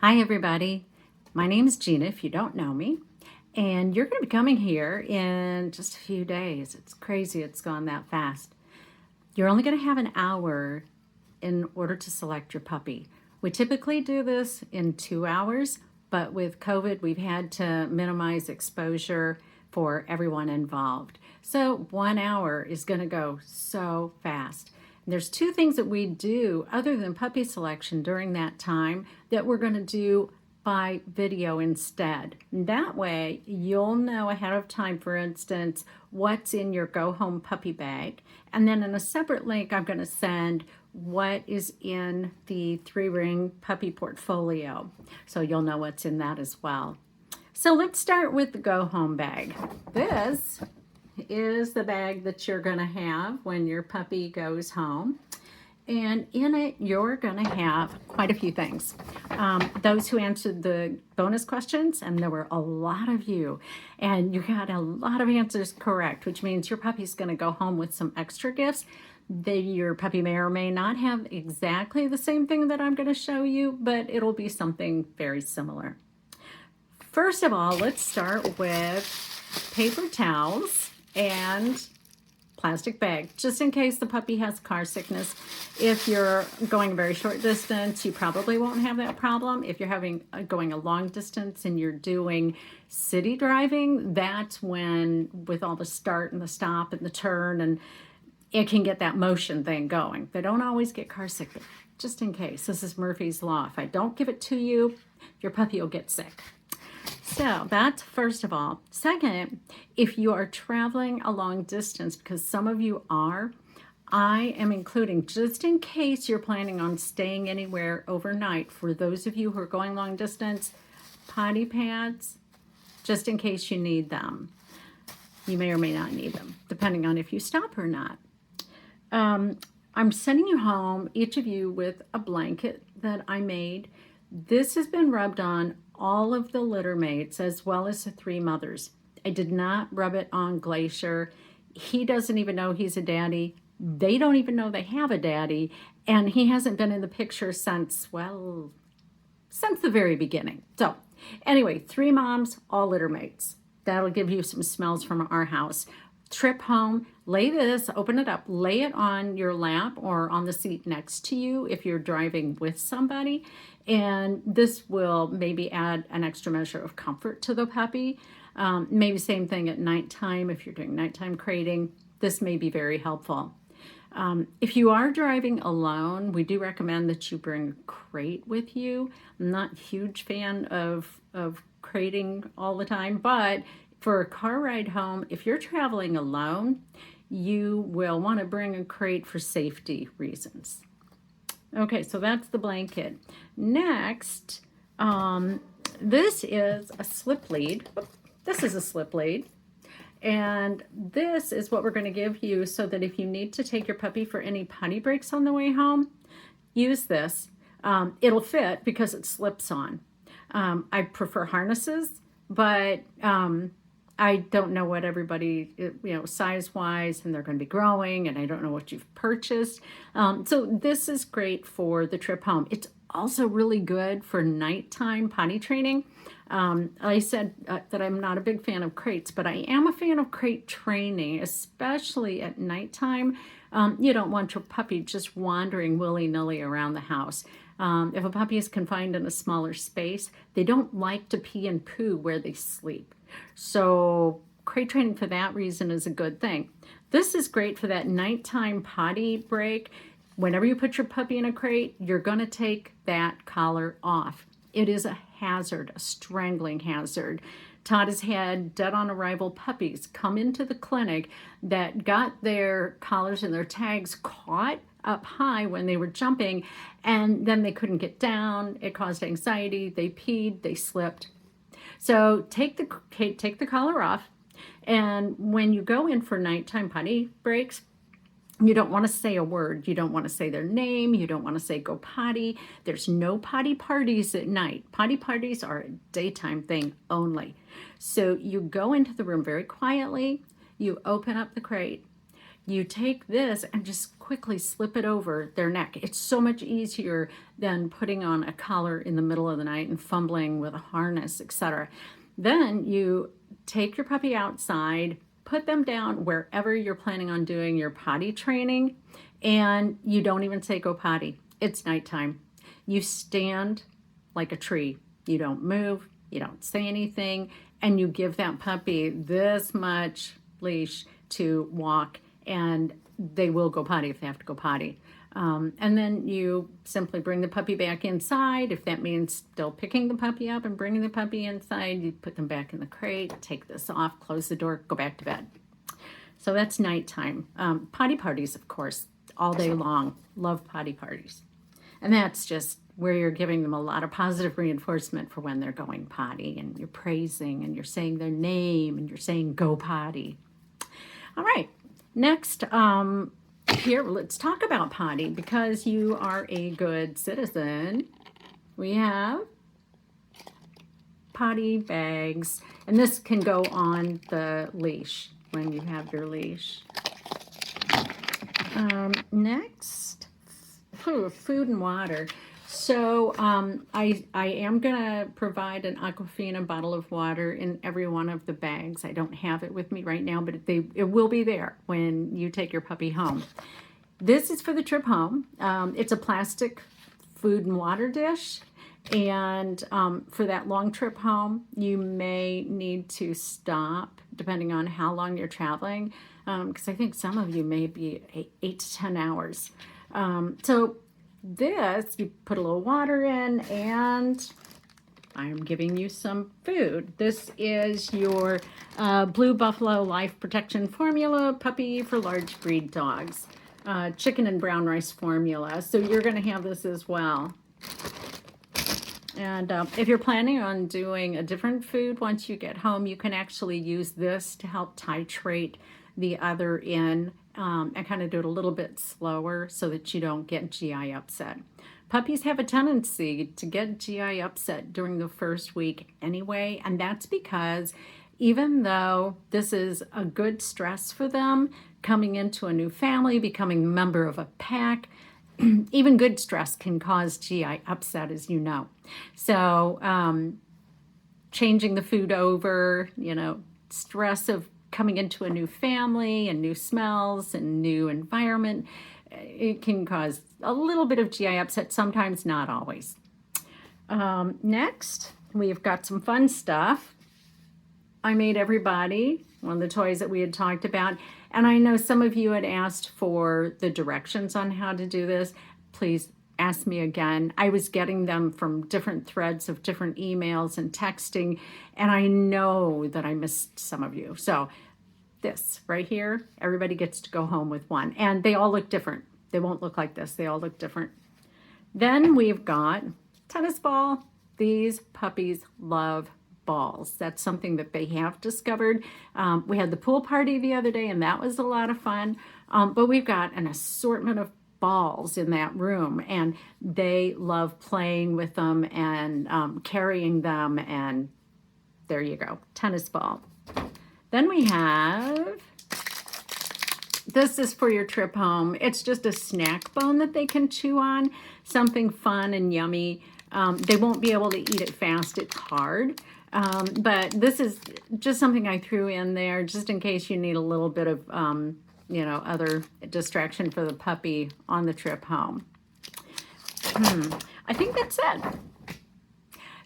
Hi everybody, my name is Gina if you don't know me, and you're going to be coming here in just a few days. It's crazy it's gone that fast. You're only going to have an hour in order to select your puppy. We typically do this in 2 hours, but with COVID we've had to minimize exposure for everyone involved. So 1 hour is going to go so fast. There's two things that we do other than puppy selection during that time that we're going to do by video instead. That way you'll know ahead of time, for instance, what's in your go home puppy bag. And then in a separate link, I'm going to send what is in the 3-ring puppy portfolio. So you'll know what's in that as well. So let's start with the go home bag. This is the bag that you're going to have when your puppy goes home. And in it, you're going to have quite a few things. Those who answered the bonus questions, and there were a lot of you, and you got a lot of answers correct, which means your puppy's going to go home with some extra gifts. Your puppy may or may not have exactly the same thing that I'm going to show you, but it'll be something very similar. First of all, let's start with paper towels and plastic bag, just in case the puppy has car sickness. If you're going a very short distance, you probably won't have that problem. If you're going a long distance and you're doing city driving, that's when, with all the start and the stop and the turn, and it can get that motion thing going. They don't always get car sick, but just in case. This is Murphy's Law. If I don't give it to you, your puppy will get sick. So that's first of all. Second, if you are traveling a long distance, because some of you are, I am including, just in case you're planning on staying anywhere overnight, for those of you who are going long distance, potty pads, just in case you need them. You may or may not need them, depending on if you stop or not. I'm sending you home, each of you, with a blanket that I made. This has been rubbed on all of the litter mates as well as the 3 mothers. I did not rub it on Glacier. He doesn't even know he's a daddy. They don't even know they have a daddy. And he hasn't been in the picture since the very beginning. So anyway, 3 moms, all litter mates. That'll give you some smells from our house. Trip home, lay this, open it up, lay it on your lap or on the seat next to you if you're driving with somebody. And this will maybe add an extra measure of comfort to the puppy. Maybe same thing at nighttime if you're doing nighttime crating. This may be very helpful. If you are driving alone, we do recommend that you bring a crate with you. I'm not a huge fan of crating all the time, but for a car ride home, if you're traveling alone, you will want to bring a crate for safety reasons. Okay, so that's the blanket. Next, this is a slip lead. This is a slip lead. And this is what we're going to give you so that if you need to take your puppy for any potty breaks on the way home, use this. It'll fit because it slips on. I prefer harnesses, but I don't know what everybody, size-wise, and they're going to be growing, and I don't know what you've purchased. So this is great for the trip home. It's also really good for nighttime potty training. I said that I'm not a big fan of crates, but I am a fan of crate training, especially at nighttime. You don't want your puppy just wandering willy-nilly around the house. If a puppy is confined in a smaller space, they don't like to pee and poo where they sleep. So crate training for that reason is a good thing. This is great for that nighttime potty break. Whenever you put your puppy in a crate, you're going to take that collar off. It is a hazard, a strangling hazard. Todd has had dead on arrival puppies come into the clinic that got their collars and their tags caught up high when they were jumping, and then they couldn't get down. It caused anxiety. They peed, they slipped. So take the collar off, and when you go in for nighttime potty breaks, you don't want to say a word. You don't want to say their name. You don't want to say go potty. There's no potty parties at night. Potty parties are a daytime thing only. So you go into the room very quietly. You open up the crate. You take this and just quickly slip it over their neck. It's so much easier than putting on a collar in the middle of the night and fumbling with a harness, etc. Then you take your puppy outside, put them down wherever you're planning on doing your potty training, and you don't even say go potty. It's nighttime. You stand like a tree. You don't move, you don't say anything, and you give that puppy this much leash to walk, and they will go potty if they have to go potty. And then you simply bring the puppy back inside. If that means still picking the puppy up and bringing the puppy inside, you put them back in the crate, take this off, close the door, go back to bed. So that's nighttime. Potty parties, of course, all day long. Love potty parties. And that's just where you're giving them a lot of positive reinforcement for when they're going potty, and you're praising and you're saying their name and you're saying go potty. All right, next, here, let's talk about potty because you are a good citizen. We have potty bags, and this can go on the leash when you have your leash. Next, food and water. So I am going to provide an Aquafina bottle of water in every one of the bags. I don't have it with me right now, but it will be there when you take your puppy home. This is for the trip home. It's a plastic food and water dish. And for that long trip home, you may need to stop depending on how long you're traveling, because I think some of you may be 8 to 10 hours. So this, you put a little water in, and I'm giving you some food. This is your Blue Buffalo Life Protection Formula Puppy for Large Breed Dogs. Chicken and brown rice formula. So you're going to have this as well. And if you're planning on doing a different food once you get home, you can actually use this to help titrate the other in and kind of do it a little bit slower so that you don't get GI upset. Puppies have a tendency to get GI upset during the first week anyway, and that's because even though this is a good stress for them, coming into a new family, becoming a member of a pack, even good stress can cause GI upset, as you know. So changing the food over, stress of coming into a new family and new smells and new environment, it can cause a little bit of GI upset, sometimes not always. Next, we've got some fun stuff. I made everybody one of the toys that we had talked about, and I know some of you had asked for the directions on how to do this. Please ask me again. I was getting them from different threads of different emails and texting, and I know that I missed some of you. So this right here, everybody gets to go home with one, and they all look different. They won't look like this. They all look different. Then we've got tennis ball. These puppies love balls. That's something that they have discovered. We had the pool party the other day, and that was a lot of fun. But we've got an assortment of balls in that room, and they love playing with them and carrying them, and there you go, tennis ball. Then we have, this is for your trip home. It's just a snack bone that they can chew on, something fun and yummy. They won't be able to eat it fast, it's hard. But this is just something I threw in there just in case you need a little bit of, other distraction for the puppy on the trip home. I think that's it.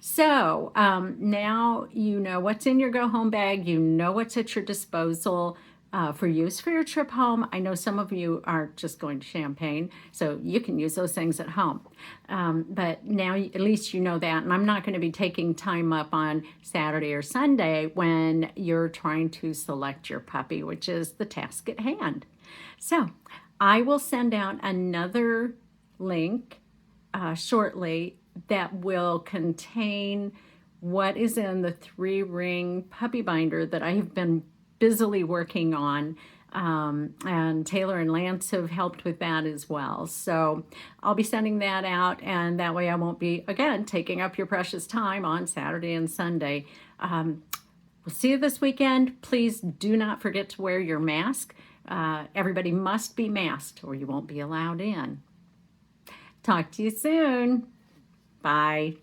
So now you know what's in your go home bag. You know what's at your disposal for use for your trip home. I know some of you are just going to Champaign, so you can use those things at home. But now at least you know that, and I'm not going to be taking time up on Saturday or Sunday when you're trying to select your puppy, which is the task at hand. So I will send out another link shortly that will contain what is in the 3-ring puppy binder that I have been busily working on, and Taylor and Lance have helped with that as well. So I'll be sending that out, and that way I won't be, again, taking up your precious time on Saturday and Sunday. We'll see you this weekend. Please do not forget to wear your mask everybody must be masked or you won't be allowed in. Talk to you soon. Bye.